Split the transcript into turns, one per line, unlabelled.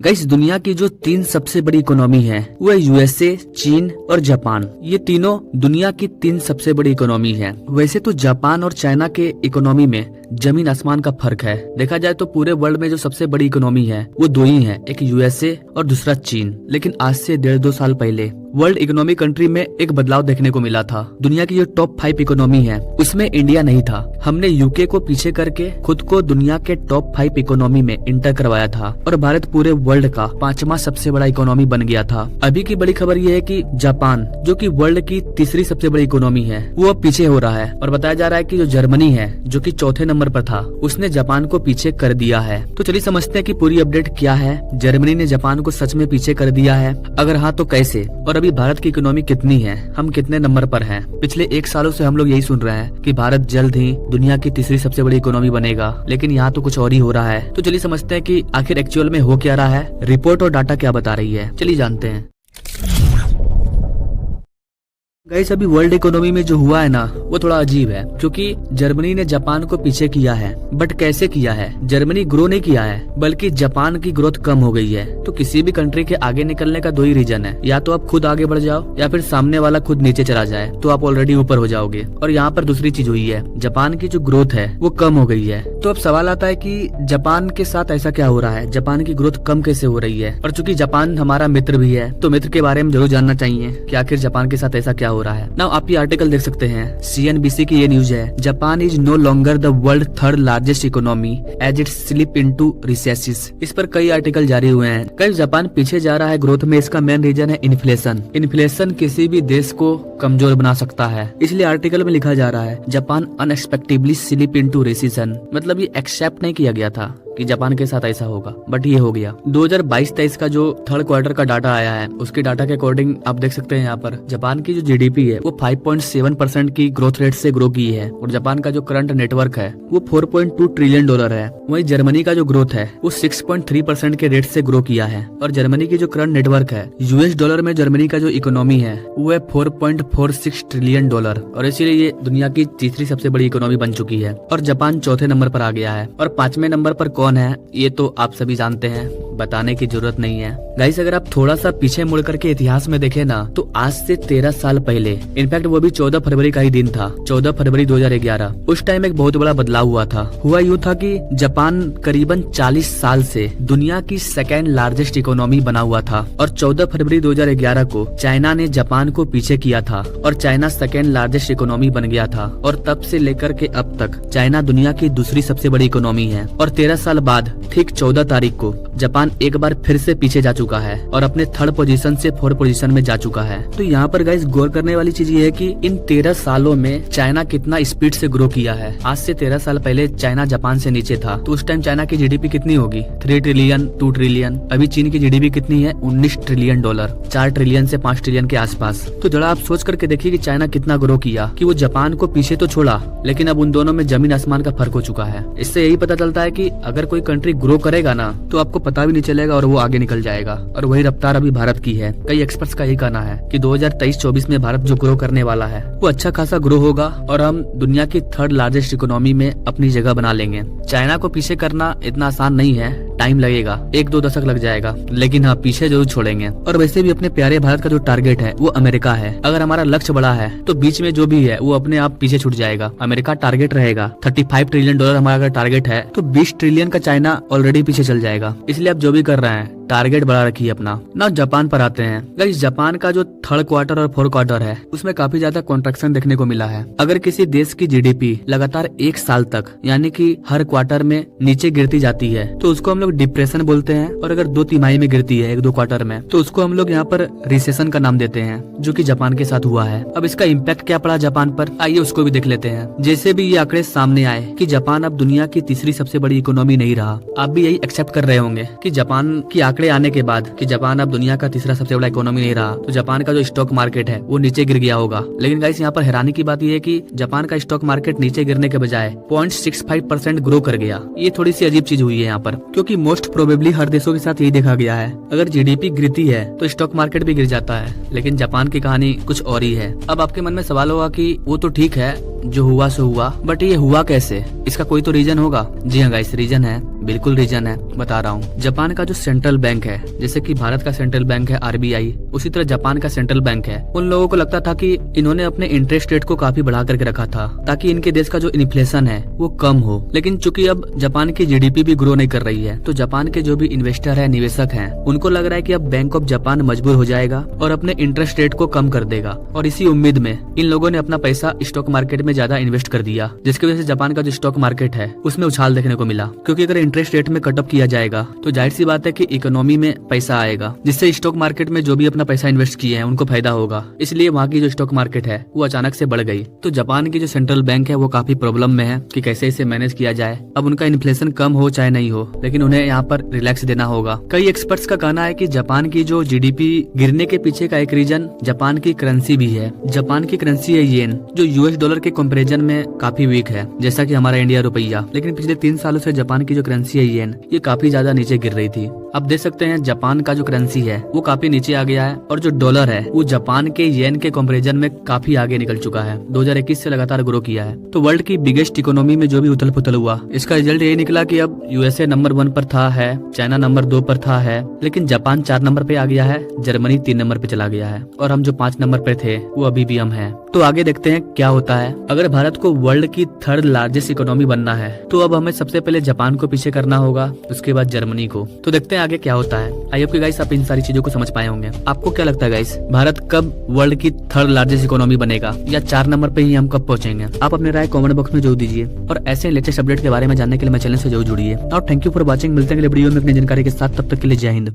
Guys दुनिया की जो तीन सबसे बड़ी इकोनॉमी है वो है यूएसए, चीन और जापान। ये तीनों दुनिया की तीन सबसे बड़ी इकोनॉमी है। वैसे तो जापान और चाइना के इकोनॉमी में जमीन आसमान का फर्क है। देखा जाए तो पूरे वर्ल्ड में जो सबसे बड़ी इकोनॉमी है वो दो ही है, एक यूएसए और दूसरा चीन। लेकिन आज से 1.5-2 साल पहले वर्ल्ड इकोनॉमिक कंट्री में एक बदलाव देखने को मिला था। दुनिया की जो टॉप 5 इकोनॉमी है उसमें इंडिया नहीं था। हमने यूके को पीछे करके खुद को दुनिया के टॉप 5 इकोनॉमी में इंटर करवाया था और भारत पूरे वर्ल्ड का 5वां सबसे बड़ा इकोनॉमी बन गया था। अभी की बड़ी खबर ये है कि जापान जो कि वर्ल्ड की तीसरी सबसे बड़ी इकोनॉमी है वो अब पीछे हो रहा है और बताया जा रहा है कि जो जर्मनी है जो कि चौथे नंबर पर था उसने जापान को पीछे कर दिया है। तो चलिए समझते हैं कि पूरी अपडेट क्या है। जर्मनी ने जापान को सच में पीछे कर दिया है? अगर हाँ तो कैसे? और अभी भारत की इकोनॉमी कितनी है, हम कितने नंबर पर हैं? पिछले 1 सालों से हम लोग यही सुन रहे हैं कि भारत जल्द ही दुनिया की तीसरी सबसे बड़ी इकोनॉमी बनेगा, लेकिन यहाँ तो कुछ और ही हो रहा है। तो चलिए समझते हैं कि आखिर एक्चुअल में हो क्या रहा है, रिपोर्ट और डाटा क्या बता रही है। चलिए जानते हैं। गाइस अभी वर्ल्ड इकोनॉमी में जो हुआ है ना वो थोड़ा अजीब है, क्योंकि जर्मनी ने जापान को पीछे किया है। बट कैसे किया है? जर्मनी ग्रो नहीं किया है बल्कि जापान की ग्रोथ कम हो गई है। तो किसी भी कंट्री के आगे निकलने का 2 ही रीजन है, या तो आप खुद आगे बढ़ जाओ या फिर सामने वाला खुद नीचे चला जाए तो आप ऑलरेडी ऊपर हो जाओगे। और यहाँ पर दूसरी चीज हुई है, जापान की जो ग्रोथ है वो कम हो गई है। तो अब सवाल आता है कि जापान के साथ ऐसा क्या हो रहा है, जापान की ग्रोथ कम कैसे हो रही है? और चूंकि जापान हमारा मित्र भी है तो मित्र के बारे में जरूर जानना चाहिए कि आखिर जापान के साथ ऐसा क्या हो रहा है। नाउ आप ये आर्टिकल देख सकते हैं, CNBC की ये न्यूज है, Japan is no longer the world 3rd largest economy as it slip into recession. इस पर कई आर्टिकल जारी हुए हैं। कई जापान पीछे जा रहा है ग्रोथ में, इसका मेन रीजन है इन्फ्लेशन। इन्फ्लेशन किसी भी देश को कमजोर बना सकता है, इसलिए आर्टिकल में लिखा जा रहा है Japan unexpectedly slip into recession. मतलब ये एक्सेप्ट नहीं किया गया था कि जापान के साथ ऐसा होगा, बट ये हो गया। 2022-23 का जो 3rd क्वार्टर का डाटा आया है उसके डाटा के अकॉर्डिंग आप देख सकते हैं यहाँ पर जापान की जो GDP है वो 5.7% की ग्रोथ रेट से ग्रो की है और जापान का जो करंट नेटवर्क है वो $4.2 ट्रिलियन है। वहीं जर्मनी का जो ग्रोथ है वो 6.3% के रेट से ग्रो किया है और जर्मनी की जो करंट नेटवर्क है $, में जर्मनी का जो इकोनॉमी है वो है $4.46 ट्रिलियन और इसीलिए ये दुनिया की तीसरी सबसे बड़ी इकोनॉमी बन चुकी है। और जापान चौथे नंबर पर आ गया है और 5वें नंबर पर कौन है ये तो आप सभी जानते हैं, बताने की जरूरत नहीं है। गाइस अगर आप थोड़ा सा पीछे मुड़ करके इतिहास में देखें ना तो आज से 13 साल पहले, इनफैक्ट वो भी 14 फरवरी का ही दिन था, 14 फरवरी 2011, उस टाइम एक बहुत बड़ा बदलाव हुआ था। हुआ यूँ था कि जापान करीबन 40 साल से दुनिया की 2nd लार्जेस्ट इकोनॉमी बना हुआ था और 14 फरवरी 2011 को चाइना ने जापान को पीछे किया था और चाइना 2nd लार्जेस्ट इकोनॉमी बन गया था। और तब से लेकर के अब तक चाइना दुनिया की दूसरी सबसे बड़ी इकोनॉमी है। और 13 साल बाद ठीक 14 तारीख को जापान एक बार फिर से पीछे जा चुका है और अपने 3rd पोजीशन से 4th पोजीशन में जा चुका है। तो यहाँ पर गाइस गौर करने वाली चीज ये है कि इन 13 सालों में चाइना कितना स्पीड से ग्रो किया है। आज से 13 साल पहले चाइना जापान से नीचे था तो उस टाइम चाइना की GDP कितनी होगी? 3 ट्रिलियन 2 ट्रिलियन। अभी चीन की GDP कितनी है? $19 ट्रिलियन, 4 ट्रिलियन से 5 ट्रिलियन के आसपास। तो जरा आप सोच करके देखिए कि चाइना कितना ग्रो किया कि वो जापान को पीछे तो छोड़ा लेकिन अब उन दोनों में जमीन आसमान का फर्क हो चुका है। इससे यही पता चलता है कि अगर कोई कंट्री ग्रो करेगा ना तो आपको पता भी नहीं चलेगा और वो आगे निकल जाएगा। और वही रफ्तार अभी भारत की है। कई एक्सपर्ट्स का यही कहना है कि 2023-24 में भारत जो ग्रो करने वाला है वो अच्छा खासा ग्रो होगा और हम दुनिया की 3rd लार्जेस्ट इकोनॉमी में अपनी जगह बना लेंगे। चाइना को पीछे करना इतना आसान नहीं है, टाइम लगेगा, 1-2 दशक लग जाएगा, लेकिन हाँ पीछे जरूर छोड़ेंगे। और वैसे भी अपने प्यारे भारत का जो टारगेट है वो अमेरिका है। अगर हमारा लक्ष्य बड़ा है तो बीच में जो भी है वो अपने आप पीछे छूट जाएगा। अमेरिका टारगेट रहेगा $35 ट्रिलियन हमारा अगर टारगेट है तो 20 ट्रिलियन का चाइना ऑलरेडी पीछे चल जाएगा। इसलिए आप जो भी कर रहे हैं टारगेट बढ़ा रखिए अपना। ना जापान पर आते हैं। गाइस जापान का जो 3rd क्वार्टर और 4th क्वार्टर है उसमें काफी ज्यादा कॉन्ट्रैक्शन देखने को मिला है। अगर किसी देश की GDP लगातार 1 साल तक यानी कि हर क्वार्टर में नीचे गिरती जाती है तो उसको हम लोग डिप्रेशन बोलते हैं। और अगर 2 तिमाही में गिरती है 1-2 क्वार्टर में तो उसको हम लोग यहाँ पर रिसेशन का नाम देते हैं, जो कि जापान के साथ हुआ है। अब इसका इम्पैक्ट क्या पड़ा जापान पर, आइए उसको भी देख लेते हैं। जैसे भी ये आंकड़े सामने आए कि जापान अब दुनिया की तीसरी सबसे बड़ी इकोनॉमी नहीं रहा, आप भी यही एक्सेप्ट कर रहे होंगे कि जापान की आंकड़े आने के बाद कि जापान अब दुनिया का तीसरा सबसे बड़ा इकोनॉमी नहीं रहा तो जापान का जो स्टॉक मार्केट है वो नीचे गिर गया होगा। लेकिन गाइस यहाँ पर हैरानी की बात यह है कि जापान का स्टॉक मार्केट नीचे गिरने के बजाय 0.65% ग्रो कर गया। ये थोड़ी सी अजीब चीज हुई है यहाँ पर, क्योंकि मोस्ट प्रोबेबली हर देशों के साथ यही देखा गया है, अगर GDP गिरती है तो स्टॉक मार्केट भी गिर जाता है। लेकिन जापान की कहानी कुछ और ही है। अब आपके मन में सवाल होगा कि वो तो ठीक है जो हुआ सो हुआ, बट ये हुआ कैसे? इसका कोई तो रीजन होगा। जी हाँ गाइस, रीजन है बिल्कुल रीजन है, बता रहा हूँ। जापान का जो सेंट्रल बैंक है, जैसे कि भारत का सेंट्रल बैंक है RBI, उसी तरह जापान का सेंट्रल बैंक है। उन लोगों को लगता था कि इन्होंने अपने इंटरेस्ट रेट को काफी बढ़ा करके रखा था ताकि इनके देश का जो इन्फ्लेशन है वो कम हो। लेकिन चूंकि अब जापान की GDP भी ग्रो नहीं कर रही है, तो जापान के जो भी इन्वेस्टर है, निवेशक हैं, उनको लग रहा है कि अब बैंक ऑफ जापान मजबूर हो जाएगा और अपने इंटरेस्ट रेट को कम कर देगा। और इसी उम्मीद में इन लोगों ने अपना पैसा स्टॉक मार्केट में ज्यादा इन्वेस्ट कर दिया, जिसकी वजह से जापान का जो स्टॉक मार्केट है उसमें उछाल देखने को मिला। क्योंकि अगर इंटरेस्ट रेट में कटअप किया जाएगा तो जाहिर सी बात है कि इकोनॉमी में पैसा आएगा, जिससे स्टॉक मार्केट में जो भी अपना पैसा इन्वेस्ट किए हैं उनको फायदा होगा। इसलिए वहाँ की जो स्टॉक मार्केट है वो अचानक से बढ़ गई। तो जापान की जो सेंट्रल बैंक है वो काफी प्रॉब्लम में है कि कैसे इसे मैनेज किया जाए। अब उनका इन्फ्लेशन कम हो चाहे नहीं हो, लेकिन उन्हें यहाँ पर रिलैक्स देना होगा। कई एक्सपर्ट्स का कहना है कि जापान की जो GDP गिरने के पीछे का एक रीजन जापान की करेंसी भी है। जापान की करेंसी है येन, जो US डॉलर के कंपैरिजन में काफी वीक है, जैसा कि हमारा इंडिया रुपया। लेकिन पिछले 3 सालों से जापान की जो करेंसी है येन, ये काफी ज्यादा नीचे गिर रही थी। अब देख सकते हैं जापान का जो करेंसी है वो काफी नीचे आ गया है, और जो डॉलर है वो जापान के येन के कंपैरिजन में काफी आगे निकल चुका है। 2021 से लगातार ग्रो किया है। तो वर्ल्ड की बिगेस्ट इकोनॉमी में जो भी उथल पुथल हुआ, इसका रिजल्ट यही निकला कि अब USA नंबर 1 पर था है, चाइना नंबर 2 पर था है, लेकिन जापान 4 नंबर पे आ गया है, जर्मनी 3 नंबर पे चला गया है, और हम जो 5 नंबर पे थे वो अभी भी हम हैं। तो आगे देखते हैं क्या होता है। अगर भारत को वर्ल्ड की 3rd लार्जेस्ट इकोनॉमी बनना है तो अब हमें सबसे पहले जापान को पीछे करना होगा, उसके बाद जर्मनी को। तो देखते हैं आगे क्या होता है। आई होप कि गाइस आप इन सारी चीजों को समझ पाए होंगे। आपको क्या लगता है गाइस, भारत कब वर्ल्ड की 3rd लार्जेस्ट इकोनॉमी बनेगा, या 4 नंबर पे ही हम कब पहुंचेंगे? आप अपने राय कमेंट बॉक्स में जरूर दीजिए, और ऐसे लेटेस्ट अपडेट के बारे में जानने के लिए मेरे चैनल से जरूर जुड़िए। और थैंक यू फॉर वॉचिंग। मिलते हैं अगले वीडियो में अपनी जानकारी के साथ, तब तक के लिए जय हिंद।